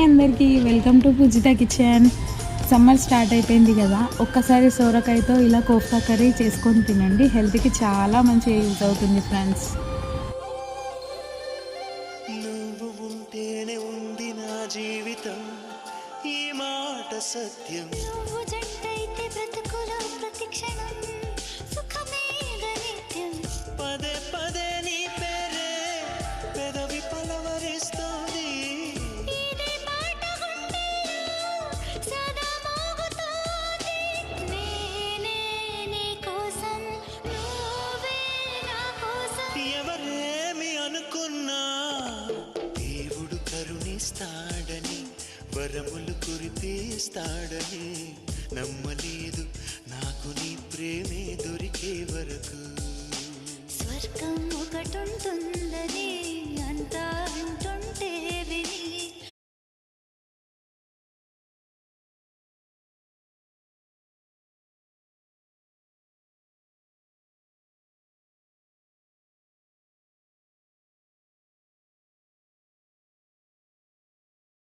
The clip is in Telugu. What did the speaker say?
హాయ్ అందరికీ, welcome to Pujitha kitchen. Summer start అయిపోయింది కదా, ఒక్కసారి సోరకాయతో ఇలా కోఫ్తా కర్రీ చేసుకొని తినండి. హెల్త్కి చాలా మంచిగా యూజ్ అవుతుంది ఫ్రెండ్స్. నువ్వు ఉంటేనే ఉంది నా జీవితం, ఈ మాట సత్యం. నువ్వు జంటైతే బ్రతుకులో ప్రతి క్షణం సుఖమే నిత్యం. పదే పదే నీ పేరే పెదవి పలవరిస్తోంది. ఇదే మాట గుండెలో సదా మోగుతోంది. నేనే నీ కోసం, నువ్వే నా కోసం. ఎవరేమి అనుకున్నా దేవుడు కరుణిస్తాడని, వరములు కురిపిస్తాడని నమ్మలేదు నాకు నీ ప్రేమే దొరికే వరకు. స్వర్గం ఒకటుంటుందని అంతా వింటుంటే